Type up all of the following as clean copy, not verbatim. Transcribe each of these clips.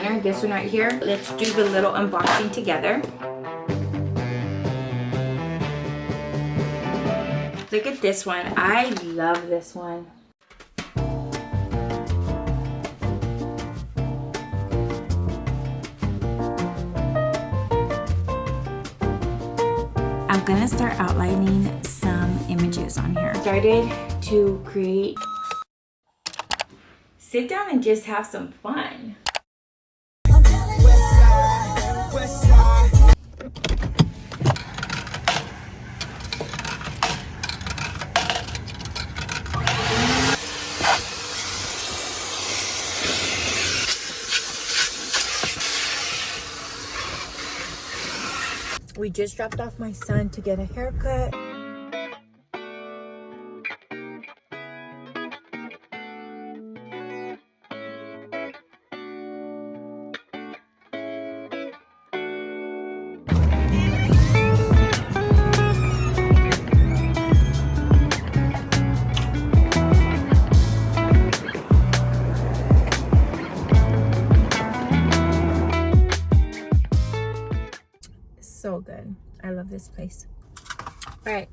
planner, this one right here. Let's do the little unboxing together. Look at this one. I love this one. I'm gonna start outlining some images on here. Started to create. Sit down and just have some fun. We just dropped off my son to get a haircut. So good. I love this place. All right,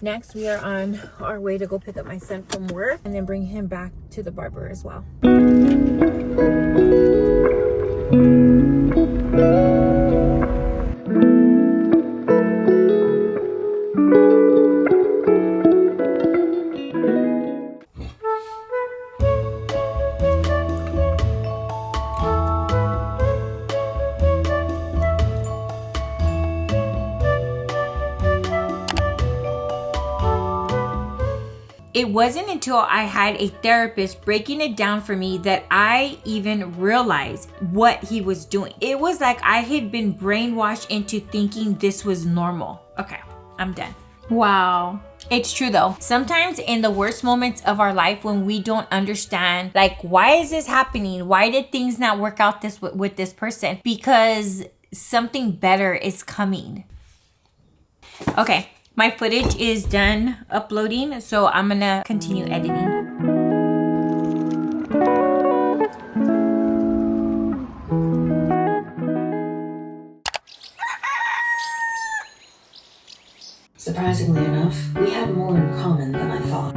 next we are on our way to go pick up my son from work and then bring him back to the barber as well. It wasn't until I had a therapist breaking it down for me that I even realized what he was doing. It was like I had been brainwashed into thinking this was normal. Okay, I'm done. Wow. It's true though. Sometimes in the worst moments of our life when we don't understand, like, why is this happening? Why did things not work out this with this person? Because something better is coming. Okay. My footage is done uploading, so I'm gonna continue editing. Surprisingly enough, we had more in common than I thought.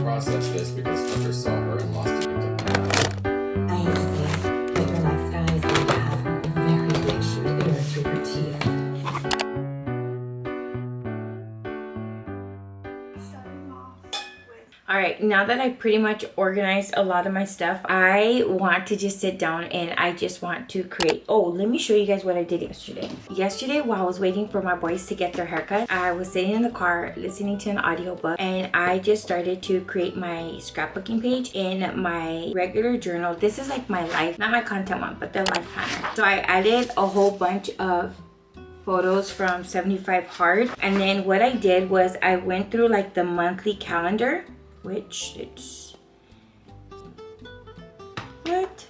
Process this because Hunter saw her and lost it. I hate to say it, but your next guy is going to have a very big shoe to bear through her teeth. All right, now that I pretty much organized a lot of my stuff, I want to just sit down and I just want to create. Oh, let me show you guys what I did yesterday. Yesterday, while I was waiting for my boys to get their haircut, I was sitting in the car listening to an audiobook and I just started to create my scrapbooking page in my regular journal. This is like my life, not my content one, but the life planner. So I added a whole bunch of photos from 75 Hard. And then what I did was I went through like the monthly calendar, which it's what?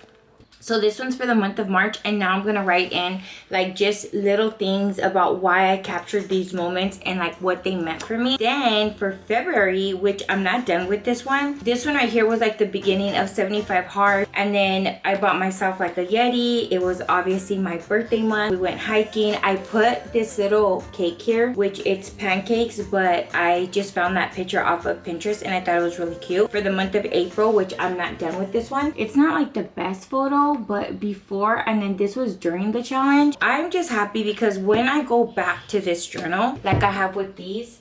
So this one's for the month of March, and now I'm gonna write in like just little things about why I captured these moments and like what they meant for me. Then for February, which I'm not done with this one right here was like the beginning of 75 Hard, and then I bought myself like a Yeti. It was obviously my birthday month. We went hiking. I put this little cake here, which it's pancakes, but I just found that picture off of Pinterest and I thought it was really cute. For the month of April, which I'm not done with this one, it's not like the best photo, but before, and then this was during the challenge. I'm just happy because when I go back to this journal, like I have with these,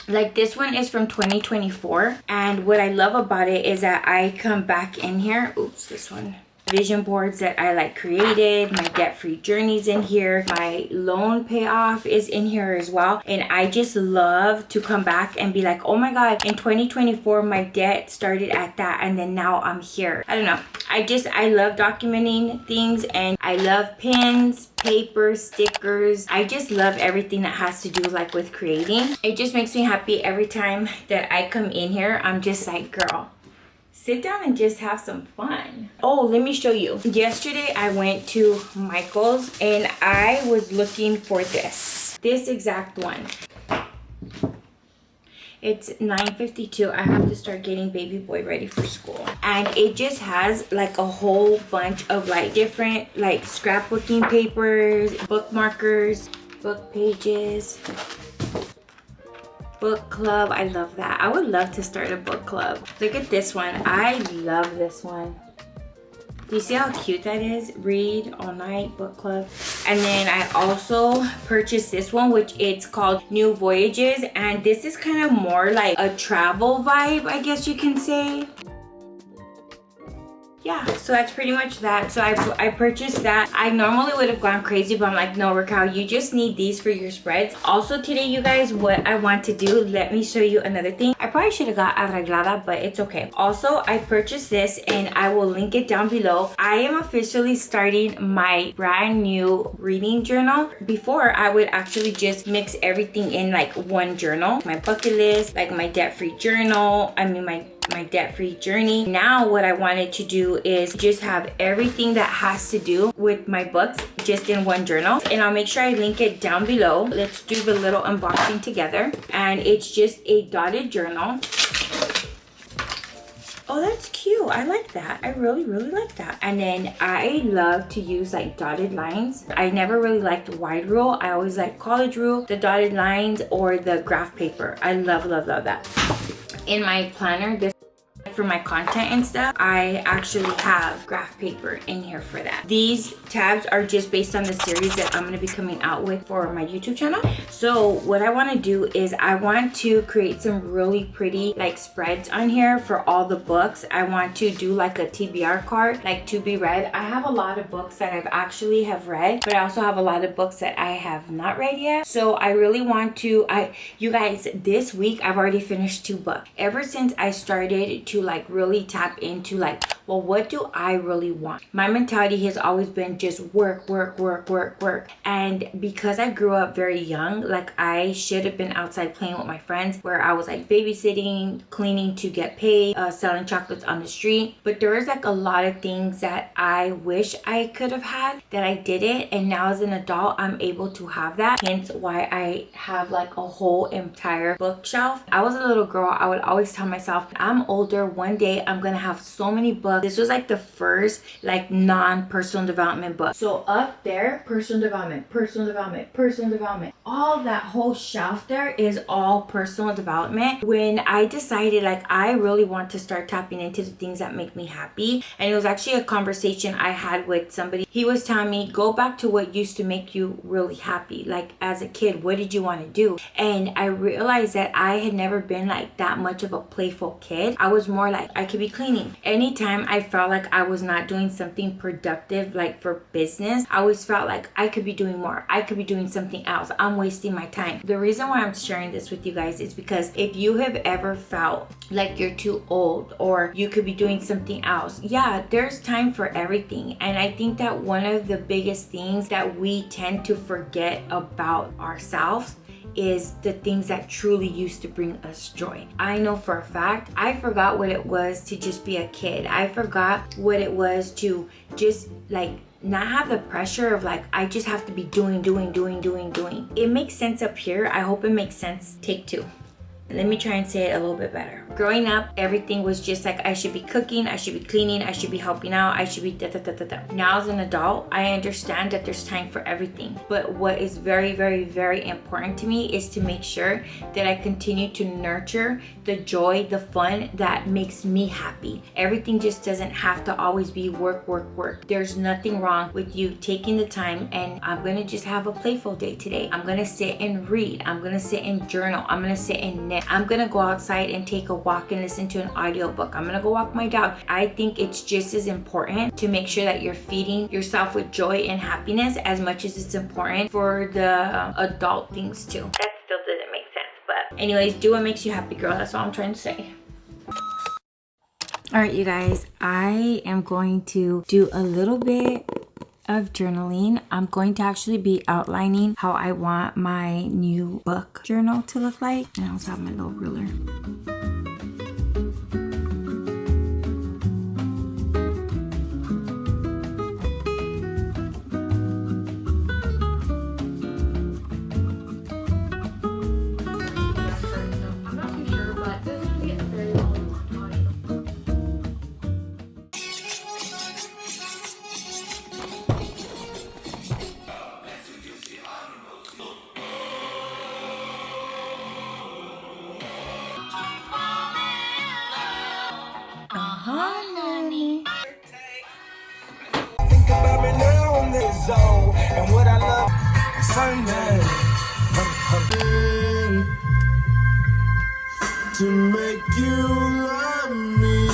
like this one is from 2024, and what I love about it is that I come back in here, oops, this one, vision boards that I like created, my debt-free journeys in here, my loan payoff is in here as well. And I just love to come back and be like, oh my god, in 2024 my debt started at that and then now I'm here. I don't know, I love documenting things, and I love pins, paper, stickers. I just love everything that has to do like with creating. It just makes me happy every time that I come in here. I'm just like, girl, sit down and just have some fun. Oh, let me show you. Yesterday I went to Michael's and I was looking for this exact one. It's 9:52. I have to start getting baby boy ready for school. And it just has like a whole bunch of like different like scrapbooking papers, bookmarkers, book pages, book club. I love that. I would love to start a book club. Look at this one. I love this one. Do you see how cute that is? Read all night, book club. And then I also purchased this one, which it's called New Voyages. And this is kind of more like a travel vibe, I guess you can say. Yeah, so that's pretty much that. So I purchased that. I normally would have gone crazy, but I'm like, no, Raquel, you just need these for your spreads. Also today, you guys, what I want to do, let me show you another thing. I probably should have got arreglada, but it's okay. Also, I purchased this and I will link it down below. I am officially starting my brand new reading journal. Before, I would actually just mix everything in like one journal. My bucket list, like my debt-free journal, my debt-free journey. Now what I wanted to do is just have everything that has to do with my books just in one journal, and I'll make sure I link it down below. Let's do the little unboxing together. And it's just a dotted journal. Oh, that's cute. I like that. I really like that. And then I love to use like dotted lines. I never really liked wide rule. I always like college rule, the dotted lines, or the graph paper. I love that. In my planner, this for my content and stuff, I actually have graph paper in here for that. These tabs are just based on the series that I'm going to be coming out with for my YouTube channel. So what I want to do is I want to create some really pretty like spreads on here for all the books. I want to do like a TBR card, like to be read. I have a lot of books that I've actually have read, but I also have a lot of books that I have not read yet. So I really want to, you guys, this week I've already finished 2 books. Ever since I started to like really tap into like, well, what do I really want? My mentality has always been just work. And because I grew up very young, like I should have been outside playing with my friends, where I was like babysitting, cleaning to get paid, selling chocolates on the street. But there was like a lot of things that I wish I could have had that I didn't. And now as an adult, I'm able to have that. Hence why I have like a whole entire bookshelf. I was a little girl. I would always tell myself, I'm older. One day I'm gonna have so many books. This was like the first like non-personal development book. So up there, personal development. All that whole shelf there is all personal development. When I decided like I really want to start tapping into the things that make me happy, and it was actually a conversation I had with somebody. He was telling me, go back to what used to make you really happy. Like as a kid, what did you want to do? And I realized that I had never been like that much of a playful kid. I was more like, I could be cleaning. Anytime I felt like I was not doing something productive, like for business, I always felt like I could be doing more. I could be doing something else. I'm wasting my time. The reason why I'm sharing this with you guys is because if you have ever felt like you're too old or you could be doing something else, yeah, there's time for everything. And I think that one of the biggest things that we tend to forget about ourselves is the things that truly used to bring us joy. I know for a fact, I forgot what it was to just be a kid. I forgot what it was to just like not have the pressure of like, I just have to be doing. It makes sense up here. I hope it makes sense. Take 2. Let me try and say it a little bit better. Growing up, everything was just like, I should be cooking, I should be cleaning, I should be helping out, I should be da. Now as an adult, I understand that there's time for everything. But what is very important to me is to make sure that I continue to nurture the joy, the fun that makes me happy. Everything just doesn't have to always be work. There's nothing wrong with you taking the time, and I'm gonna just have a playful day today. I'm gonna sit and read. I'm gonna sit and journal. I'm gonna sit and knit. I'm gonna go outside and take a walk and listen to an audiobook. I'm gonna go walk my dog. I think it's just as important to make sure that you're feeding yourself with joy and happiness as much as it's important for the adult things too. That still doesn't make sense, but anyways, do what makes you happy, girl. That's all I'm trying to say. All right, you guys, I am going to do a little bit of journaling. I'm going to actually be outlining how I want my new book journal to look like. And I also have my little ruler. to make you love me.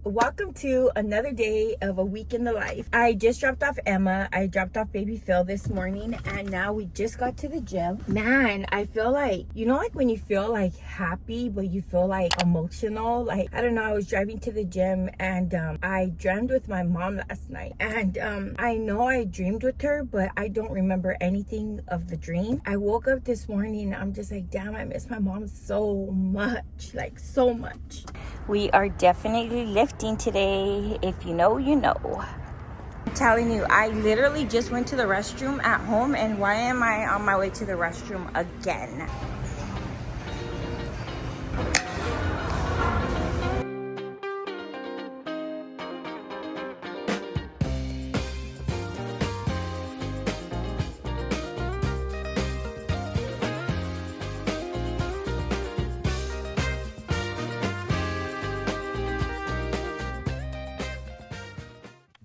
Welcome to another day of a week in the life. I just dropped off Emma. I dropped off baby Phil this morning, and now we just got to the gym. Man, I feel like, you know, like when you feel like happy, but you feel like emotional. Like, I don't know, I was driving to the gym and I dreamed with my mom last night. And I know I dreamed with her, but I don't remember anything of the dream. I woke up this morning, I'm just like, damn, I miss my mom so much, like so much. We are definitely lifting today. If you know, you know. I'm telling you, I literally just went to the restroom at home, and why am I on my way to the restroom again?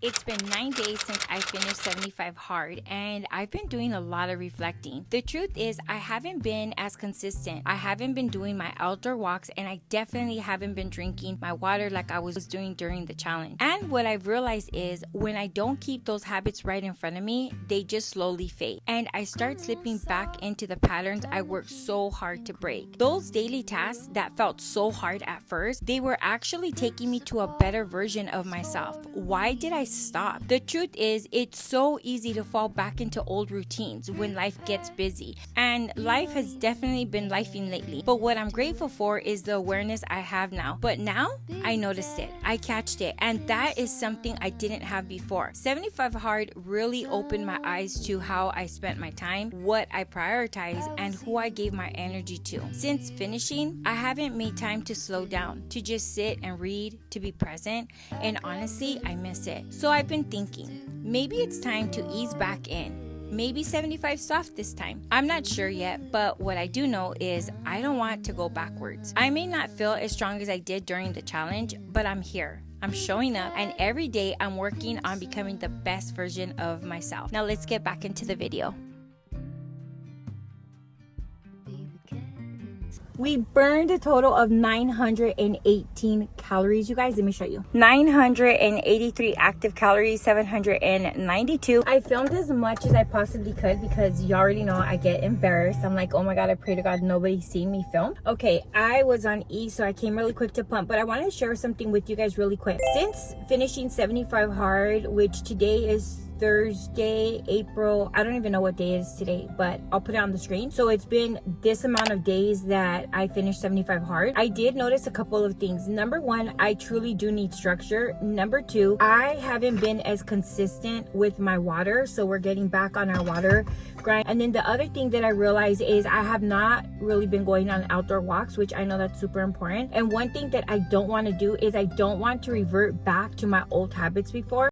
It's been 9 days since I finished 75 hard, and I've been doing a lot of reflecting. The truth is, I haven't been as consistent. I haven't been doing my outdoor walks, and I definitely haven't been drinking my water like I was doing during the challenge. And what I've realized is, when I don't keep those habits right in front of me, they just slowly fade. And I start slipping back into the patterns I worked so hard to break. Those daily tasks that felt so hard at first, they were actually taking me to a better version of myself. Why did I stop? The truth is, it's so easy to fall back into old routines when life gets busy, and life has definitely been lifing lately. But what I'm grateful for is the awareness I have now. But now I noticed it, I catched it, and that is something I didn't have before. 75 hard really opened my eyes to how I spent my time, what I prioritized, and who I gave my energy to. Since finishing, I haven't made time to slow down, to just sit and read, to be present, and honestly, I miss it. So I've been thinking, maybe it's time to ease back in. Maybe 75 soft this time. I'm not sure yet, but what I do know is I don't want to go backwards. I may not feel as strong as I did during the challenge, but I'm here. I'm showing up, and every day I'm working on becoming the best version of myself. Now let's get back into the video. We burned a total of 918 calories, you guys. Let me show you. 983 active calories, 792. I filmed as much as I possibly could because you already know I get embarrassed. I'm like, oh my God, I pray to God nobody's seen me film. Okay, I was on E, so I came really quick to pump, but I want to share something with you guys really quick. Since finishing 75 hard, which today is Thursday, April, I don't even know what day it is today, but I'll put it on the screen. So it's been this amount of days that I finished 75 hard. I did notice a couple of things. Number one, I truly do need structure. Number two, I haven't been as consistent with my water, so we're getting back on our water grind. And then the other thing that I realized is I have not really been going on outdoor walks, which I know that's super important. And one thing that I don't want to do is I don't want to revert back to my old habits before.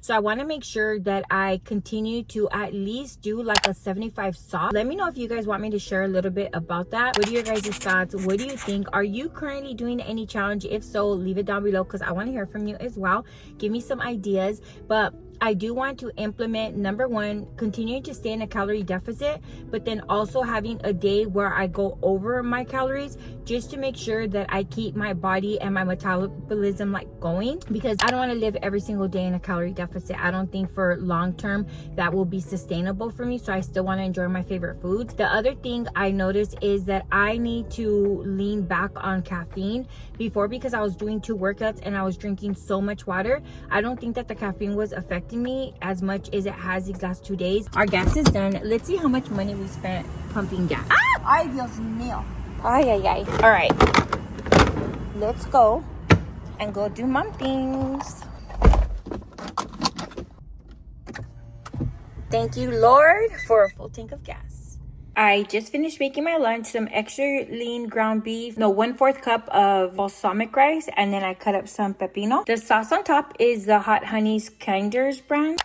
So I want to make sure that I continue to at least do like a 75 soft. Let me know if you guys want me to share a little bit about that. What are your guys' thoughts? What do you think? Are you currently doing any challenge? If so, leave it down below because I want to hear from you as well. Give me some ideas. But I do want to implement, number one, continuing to stay in a calorie deficit, but then also having a day where I go over my calories just to make sure that I keep my body and my metabolism like going, because I don't want to live every single day in a calorie deficit. I don't think for long term that will be sustainable for me. So I still want to enjoy my favorite foods. The other thing I noticed is that I need to lean back on caffeine. Before, because I was doing 2 workouts and I was drinking so much water, I don't think that the caffeine was affecting me as much as it has these last 2 days. Our gas is done. Let's see how much money we spent pumping gas. Ay, Dios mío. Ay, ay, ay. All right, let's go and go do mom things. Thank you, Lord, for a full tank of gas. I just finished making my lunch, some extra lean ground beef, 1/4 cup of balsamic rice, and then I cut up some pepino. The sauce on top is the Hot Honey's Kinder's brand.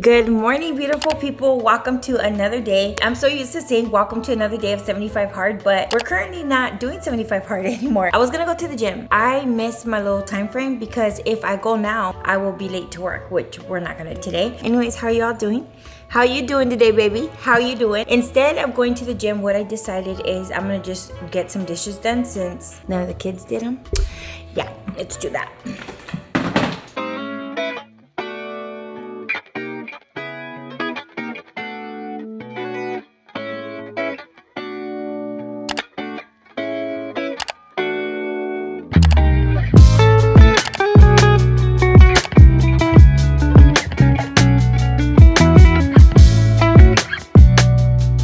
Good morning, beautiful people. Welcome to another day. I'm so used to saying welcome to another day of 75 hard, but we're currently not doing 75 hard anymore. I was gonna go to the gym. I missed my little time frame because if I go now, I will be late to work, which we're not gonna today. Anyways, how are y'all doing? How you doing today, baby? How you doing? Instead of going to the gym, what I decided is I'm gonna just get some dishes done since none of the kids did them. Yeah, let's do that.